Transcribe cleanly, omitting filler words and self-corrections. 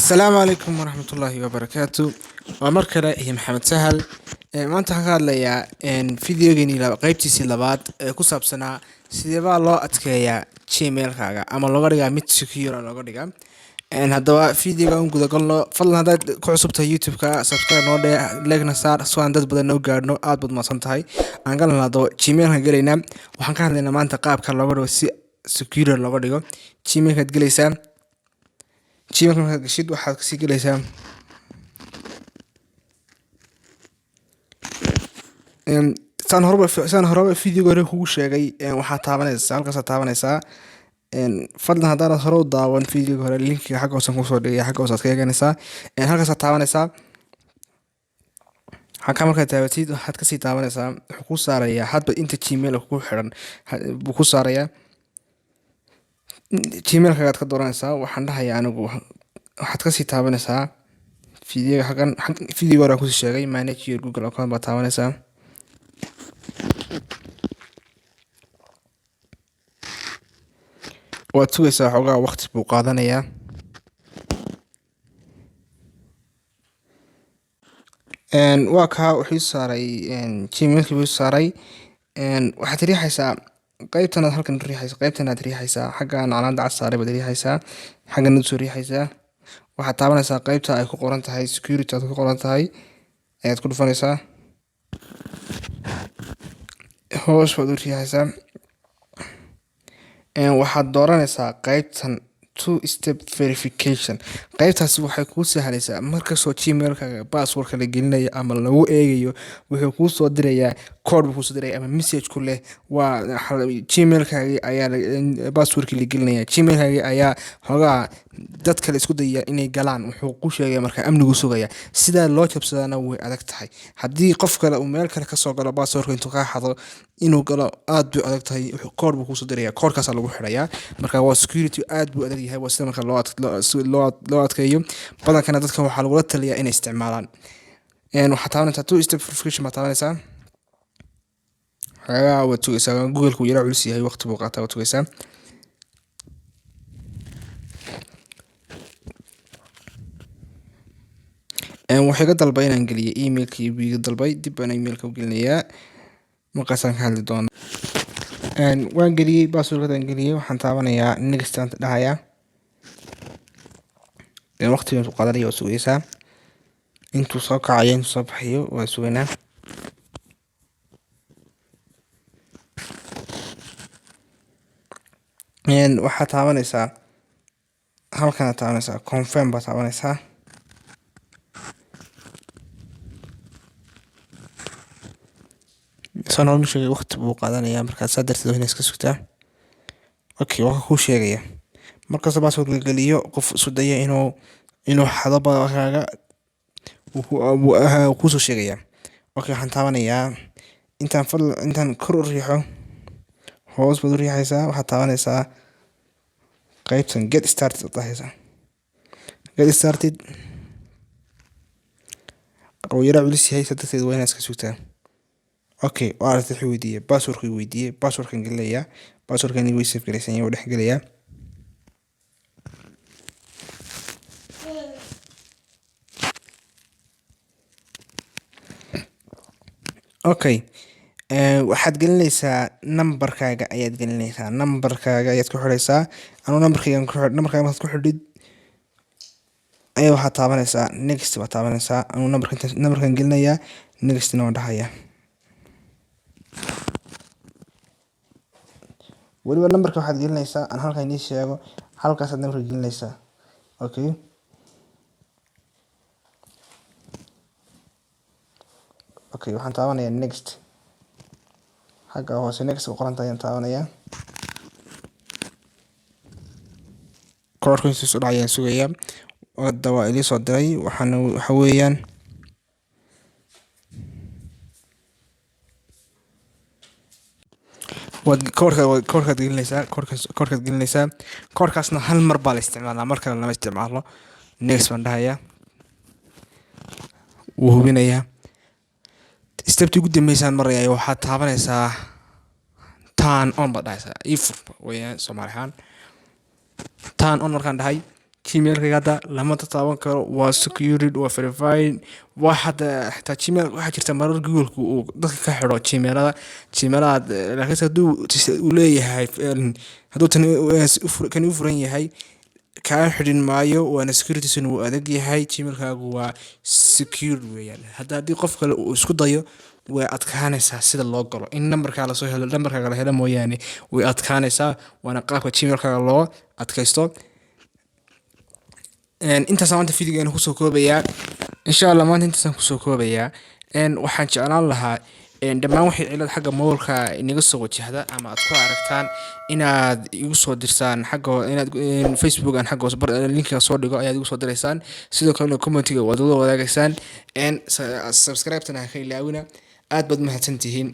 السلام عليكم ورحمة الله وبركاته. ومركلة هي محمد سهل. ما أنت حكى لي إن فيديو جيني قيبتي سلبات كسب سنة سيدبا الله أتكيا شيميل حاجة أما الله قريقا ميت سكيورا الله قريقا إن هذا فيديو جون كذا قلنا فضلنا هذا كعصبته يوتيوب كا سبسكرايب نودي لقنا صار سواء دات بدنا نوجر نو آد بد ما صنتهاي عن قلنا هذا شيميل هنقرينا وحنكان لنا ما أنت قاب كلا قريقا سكيورا الله قريقا شيميل هتقليسان شيميل markaad gashid waxaad kasii galaysaa saan horeba fiidiyowga hore kugu sheegay waxaad taabanaysaa halkaasaad taabanaysaa fadlan haddaanad hore u daawan fiidiyowga hore linkiga xagga hoosan kusoo dhigaya xagga hoosaad ka eeganaysaa halkaasaad taabanaysaa halkaa markaad taabatid waxaad kasii taabanaysaa wuxuu kuu saarayaa hadba inta gmail kugu xiran buu ku saarayaa gmailkagaad ka dooranaysaa waxaan dhahayaa anigu waxaad kasii taabanaysaa fiidiyowga xaggan fiidiyowga hore aan kusii sheegay manage your google account baad taabanaysaa waad sugaysaa xoogaa waqti buu qaadanayaa waa kaa wuxuu saaray gmailkii buu saaray waxaad riixaysaa qaybtanaad halkan riixaysaa qaybtanaad riixaysaa xaggan calaamada cad saaray baad riixaysaa xaggan soo riixaysaa waxaad taabanaysaa qaybta ay ku qoran tahay security aad ku qoran tahay ayaad ku dhufanaysaa hoos baad u riixaysaa waxaad dooranaysaa qaybtan two step verification qaybtaasi waxay kuu sahlaysaa markastoo gmailkaaga passwordka la gelinayo ama lagu eegayo wuxuu kuu soo dirayaa code buu kuu soo diraya ama message ku leh waa gmailkaagii ayaa passwordkii la gelinaya gmailkaagii ayaa xoogaa dad kale isku dayaya inay galaan wuxuu ku sheegaya markaa amnigu sugaya sidaa loo jabsadana way adag tahay haddii qof kale uu meel kale kasoo galo passwordka intuu kaa xado inuu galo aad bay adag tahay code buu kusoo diraya codekaasaa lagu xirayaa marka waa security aad buu adag yahay waa sida marka loo adkeeyo badankana dadka waxaa lagula taliyaa inay isticmaalaan waxaad taabanaysaa two step verification baad taabanaysaa xoogaa waad sugaysaa google-ku yara culus yahay waqti buu qaataa waad sugaysaa waxay ga dalbay inaan geliyo emailkii buu iga dalbay dib baan emailka u gelinayaa markaasaan ka hadli doona waan geliyey passwordkadaan geliyey waxaan taabanayaa next aan dhahayaa waqtigan uu qaadanaya waa sugaysaa intuu soo kacayo intuu soo baxayo waa sugaynaa waxaad taabanaysaa halkanaad taabanaysaa confirm baad taabanaysaa saan horma sheegay waqti buu qaadanayaa markaad saa darteed waa inaad iska sugtaa okay waa kuu sheegaya markasta password la geliyo qof isu daya inuu xado kaaga wuu kuusoo sheegayaa okay waxaan taabanayaa intaan kor u riixo hoos baad u riixaysaa waxaad taabanaysaa qaybtan get started aad dhahaysaa get started oo yara culus yahay saa darteed waa inaad iska sugtaa okay waa aragtay wuxuu weydiiyey passwordkan gelinayaa passwordkan way save galaysan yahay dhex gelayaa okay waxaad gelinaysaa numberkaaga ayaad ku xidhaysaa anuu numberkaaga markaad ku xidhid ayaa waxaad taabanaysaa next baad taabanaysaa anuu numberkan gelinayaa nextna waan dhahayaa weliba numberka waxaad gelinaysaa aan halkaa inii sheego halkaasaad numberka gelinaysaa okay waxaan taabanayaa next xagga hoose next ku qoranta ayaan taabanayaa koodhka intuu soo dhacayaan sugayaa hadda waa ilii soo diray waxa weeyaan koodhkaad gelinaysaa koodhkaasna hal mar baa la isticmaalaa mar kale lama isticmaalo next baan dhahayaa wuu hubinayaa steptii ugu dambeysaan maraya waxaad taabanaysaa turn on baad dhahaysaa ifur weeyaan Soomaali ahaan turn on markaan dhahay gmailkayga hadda lama taaban karo, waa secured, waa verified. waa hadda xitaa gmail waxaa jirta marar googleku uu dadka ka xidho gmailada laakiin hadduu uu leeyahay hadduu kan u furan yahay kaa xidhin maayo, waana securitysan wuu adag yahay. gmailkaagu waa secure weeyaan. haddii qof kale uu isku dayo way adkaanaysaa sida loo galo, in nambarkaa lasoo helo, nambarkaaga la helo mooyaane way adkaanaysaa. waana qaabka gmailkaaga loo adkaysto. intaas maanta videogeena kusoo koobayaa insha Allah. maanta intaasaan kusoo koobayaa. waxaan jeclaan lahaa dhammaan wixii cilad xagga moolka inaga soo wajahda ama aad ku aragtaan inaad igu soo dirsaan xagga inaad Facebook aan xagga linkiga soo dhigo ayaad igu soo diraysaan. sidoo kale commentiga waad wada wadaagaysaan. subscribe-tana ha ka ilaawina. aad baad mahadsantihiin.